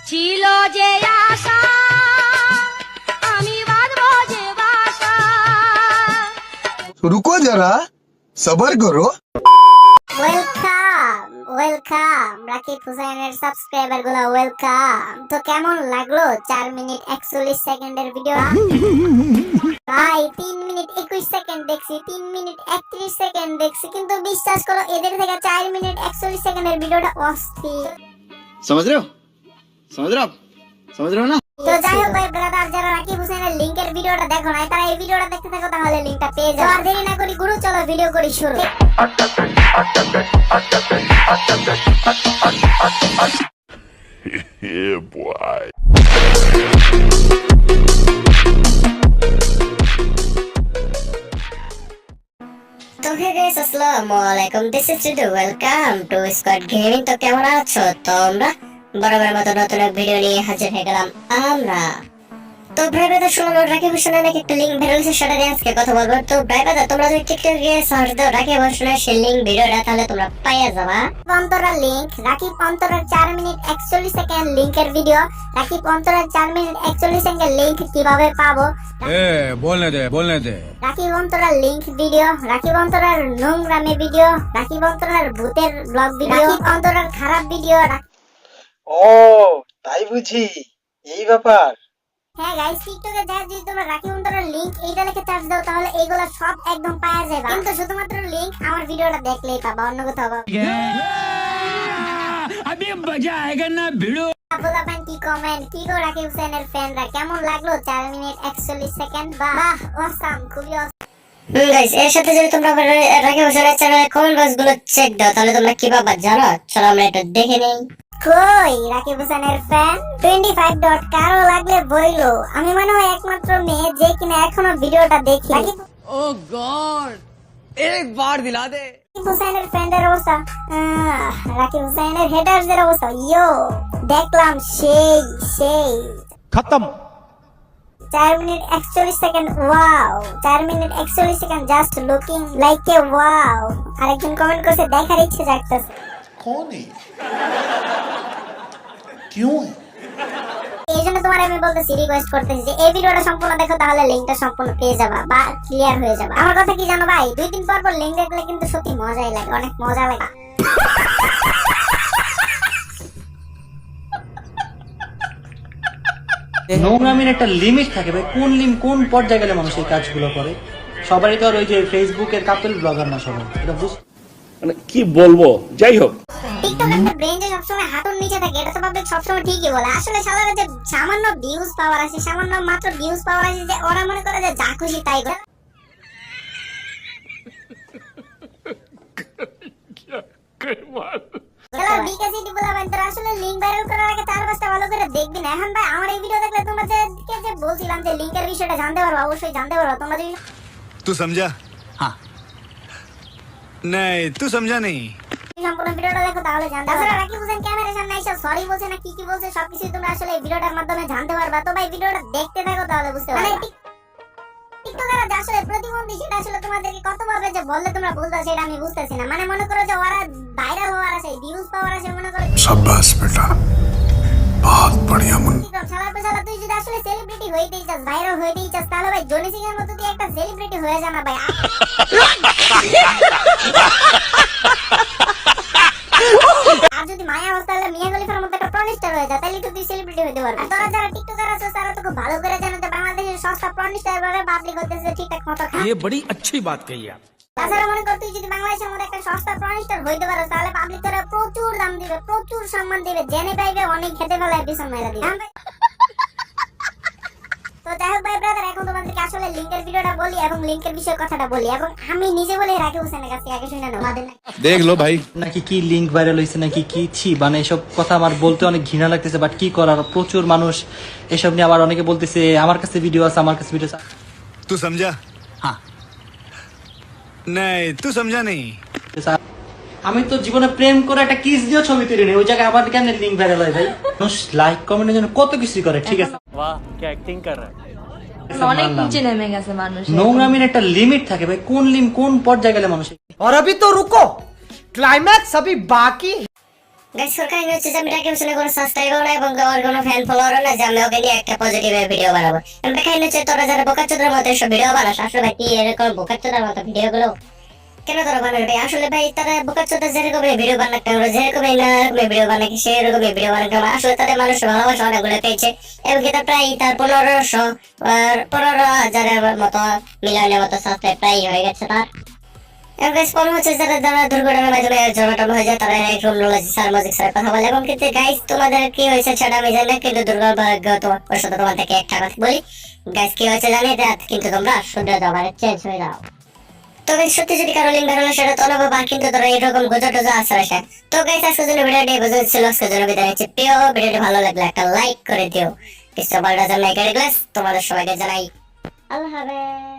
ছিল যে আশা আমি বাঁধবো যে বাসা। रुको जरा सबर करो। ওয়েলকাম রাকিব হুসাইনের সাবস্ক্রাইবার গুলো ওয়েলকাম। তো কেমন লাগলো 4 মিনিট 41 সেকেন্ডের ভিডিও? ভাই 3 মিনিট 21 সেকেন্ড দেখছি, 3 মিনিট 31 সেকেন্ড দেখছি, কিন্তু বিশ্বাস করো এদের থেকে 4 মিনিট 41 সেকেন্ডের ভিডিওটা অস্থির। समझ रहे हो समझ रहे हो ना। তো যাই হোক ভাই ব্রাদার, যারা রাকিব হুসাইনের লিংকের ভিডিওটা দেখো না তারা এই ভিডিওটা দেখতে থাকো, তাহলে লিংকটা পেয়ে যাবে। আর দেরি না করি গুরু, চলো ভিডিও করি শুরু। Yeah, boy. তো হে গাইস, আসসালামু আলাইকুম, this is today, welcome to squad gaming. তো কেমন আছো তোমরা? বরাবরের মতো নতুন এক ভিডিও নিয়ে হাজির হয়ে গেলাম আমরা। তো ভাই ব্রাদার, শুনলাম রাকিব হোসেনের নাকি একটা লিঙ্ক বের হয়েছে, সেটা নিয়ে আজকে কথা বলবো। তো ভাই ব্রাদার, তোমরা যদি টিকটকে গিয়ে সার্চ দাও রাকিব হোসেনের সেই লিঙ্ক ভিডিওটা, তাহলে তোমরা পাইয়া যাবা। অন্তরার লিঙ্ক, রাকিব অন্তরার 4 মিনিট 41 সেকেন্ড লিঙ্কের ভিডিও। রাকিব অন্তরার 4 মিনিট 41 সেকেন্ড লিঙ্ক কিভাবে পাবো? बोलने दे রাকিব অন্তরার লিংক ভিডিও, রাকিব অন্তরার নোংরামে ভিডিও, রাকিব অন্তরার ভূতের ব্লগ ভিডিও, রাকিব অন্তরার খারাপ ভিডিও। ও তাই বুঝি, এই ব্যাপার। হ্যাঁ গাইস, টিকটকে যা যদি তোমরা রাকিব অন্তরার লিংক এইটা লিখে সার্চ দাও, তাহলে এইগুলা সব একদম পাওয়া যাবে, কিন্তু শুধুমাত্র লিংক আমার ভিডিওটা দেখলেই পাবা, অন্য কোথাও পাবা। अभी मजा आएगा ना भिड़ो। বলবেন কি কমেন্ট, কি গো রাকিব হোসেনের ফ্যানরা, কেমন লাগলো 4 মিনিট 41 সেকেন্ড? বাহ অসাম, খুবই অসাম গাইস। এর সাথে যদি তোমরা রাকিব হোসেনের চ্যানেলে কমেন্ট বক্স গুলো চেক দাও, তাহলে তোমরা কি পাবা জানো? চলো আমরা এটা দেখে নেই। কই রাকিব হোসেনের ফ্যান 25 ডট কারো লাগলে বইলো। আমি মনে হয় একমাত্র মেয়ে যে কিনা এখনো ভিডিওটা দেখি। ओ गॉड एक बार दिला दे। রাকিব হোসেনের ফ্যানদের অবস্থা, রাকিব হোসেনের হেটারদের অবস্থা, ইয়ো দেখলাম সেই সেই खत्म। 4 minute 41 second, wow 4 minute 41 second, just looking like a wow. আরেকজন কমেন্ট করছে দেখার ইচ্ছে জাগতেছে। कौन है? क्यों है? এই জন্য তোমার আমি বলতেছি, রিকোয়েস্ট করতেছি যে এই ভিডিওটা সম্পূর্ণ দেখো, তাহলে লিংকটা সম্পূর্ণ পেয়ে যাবা বা ক্লিয়ার হয়ে যাবে। আমার কথা কি জানো ভাই, 2 দিন পর পর লিংক দেখলে কিন্তু সত্যি মজাই লাগে, অনেক মজা লাগে। নোংরামির একটা লিমিট থাকে ভাই, কোন কোন পর্যায়ে গেলে মানুষ এই কাজগুলো করে। সবারই তো আর ওই যে ফেসবুকের কাপল ব্লগার না সবাই, এটা মানে কি বলবো, যাই হোক। টিকটক একটা ব্রেন যে সবসময় হাঁটুর নিচে থাকে, এটা তো পাবলিক সবসময় ঠিকই বলে। আসলে শালারা যে সামান্য ভিউজ পাওয়ার আছে, সামান্য মাত্র ভিউজ পাওয়ার আছে, যে ওরা মনে করে যে যা খুশি তাই করে। বিকাশিটি বলবেন তোরা আসলে লিংক ভাইরাল করার আগে 4-5টা ভালো করে দেখবি না। এখন ভাই আমার এই ভিডিও দেখলে তোমরা যে বলছিলাম যে লিংকের বিষয়টা জানতে পারো, অবশ্যই জানতে পারো। তোমরা যদি तू समझा? हाँ नहीं, तू समझा नहीं। সম্পূর্ণ ভিডিওটা দেখো তাহলে জানতে পারবে। রাকিব হোসেন ক্যামেরার সামনে এসে সরি বলছে না কি কি বলছে, সবকিছু তোমরা আসলে এই ভিডিওটার মাধ্যমে জানতে পারবা। তো ভাই ভিডিওটা দেখতে থাকো, তাহলে বুঝতে পারবে। টিকটকাররা যে আসলে প্রতিবন্ধী, সেটা আসলে তোমাদেরকে কত ভাবে যে বললে তোমরা বুঝবা, সেটা আমি বুঝতেছি না। মানে মনে করো যে ওরা ভাইরাল হওয়ার আছে, ভিউজ পাওয়ার আছে, মনে করো शाबाश बेटा, बहुत बढ़िया मुन्ना। শালার পেশালা, তুই যদি আসলে সেলিব্রিটি হইতেই চাস, ভাইরাল হইতেই চাস, তাহলে ভাই জনি সিং এর মতো তুই একটা সেলিব্রিটি হয়ে যা না ভাই। আর যদি মায়া হস, তাহলে মিয়া খলিফার মতো একটা প্রনিস্টার হয়ে যা, তাহলে তো তুই সেলিব্রিটি হইতে পারবি। তোরা যারা টিকটকার আছো তারা তো খুব ভালো করে জানো যে বাংলাদেশের সস্তা প্রনিস্টার ভাবে পাবলিক হতেছে ঠিকঠাক মতো। ये बड़ी अच्छी बात कही आप। তাছাড়া মনে কর তুই যদি বাংলাদেশের মধ্যে একটা সস্তা প্রনিস্টার হইতে পারো, তাহলে পাবলিক তোরা প্রচুর দাম দিবে, প্রচুর সম্মান দিবে, জেনে পাইবে অনেক খেতে ফেলায় পিছন মেরা দিবে। তো যাই হোক ভাই ব্রাদার, এখন তোমাদেরকে আসলে লিংকের ভিডিওটা বলি এবং লিংকের বিষয়ে কথাটা বলি, এবং আমি নিজে বলি রাকিব হোসেনের কাছে আগে শুনে নাও। देख लो भाई। নাকি কি লিংক ভাইরাল হয়েছে নাকি কি ছি, মানে এসব কথা আমার বলতে অনেক ঘৃণা লাগতেছে, বাট কি করার, প্রচুর মানুষ এসব নিয়ে। আবার অনেকে বলতেছে আমার কাছে ভিডিও আছে, আমার কাছে ভিডিও আছে। तू समझा? हाँ नहीं, तू समझा नहीं। আমি তো জীবনে প্রেম করে একটা কিস দিয়েও ছবি তুলি নি, ওই জায়গায় আবার কেন লিংক ভাইরাল হয় ভাই? মানুষ লাইক কমেন্টের জন্য কত কিছু করে, ঠিক আছে অনেক নিচে নেমে গেছে মানুষ। নোংরামির একটা লিমিট থাকে ভাই, কোন পর্যায়ে গেলে মানুষ। और अभी तो रुको, क्लाइमैक्स अभी बाकी। গাইস ওর কাহিনী হচ্ছে যে আমি তাকে পিছনে কোনো সাবস্ক্রাইবার না এবং ওর কোনো ফ্যান ফলোয়ার না যে আমি ওকে নিয়ে একটা পজিটিভ ভিডিও বানাবো। এমন কাহিনী হচ্ছে তোরা যারা বোকাচোদার মতো এসব ভিডিও বানাস, আসলে ভাই কি এরকম বোকাচোদার মতো ভিডিওগুলো কেন তোরা বানাবি ভাই? আসলে ভাই তারা বোকাচোদা যেরকম ভিডিও বানাতে আমরা যেরকম ভিডিও বানাই সেরকম ভিডিও বানাতে আমরা আসলে তাদের মানুষ ভালোবাসা অনেকগুলো পেয়েছে এবং কি প্রায় তার 15,000 মতো মিলিয়নের মতো সাবস্ক্রাইব প্রায় হয়ে গেছে তার। এবং গাইস মনে হচ্ছে যারা যারা দুর্ঘটনার মাধ্যমে জড়াটন হয়ে যায় তারা ক্রিমিনোলজি স্যার ম্যাজিক স্যার কথা বলে। এবং কিন্তু গাইস তোমাদের কি হয়েছে সেটা আমি জানি না, কিন্তু দুর্ভাগ্য তোমার সাথে তোমার থেকে একটা কথা বলি গাইস, কি হয়েছে জানি কিন্তু তোমরা শুধরে যাও মানে চেঞ্জ হয়ে যাও। তো গাইস সত্যি যদি কারো লিঙ্ক বেরোলে সেটা তো অনুভব, আর কিন্তু তোরা এরকম গোজা টোজা আসে। তো গাইস আজকের জন্য ভিডিওটি বুঝে ছিল, আজকের জন্য বিদায় নিচ্ছি। প্রিয় ভিডিওটি ভালো লাগলে একটা লাইক করে দিও, কিছু বলার জন্য তোমাদের সবাইকে জানাই আল্লাহ হাফেজ।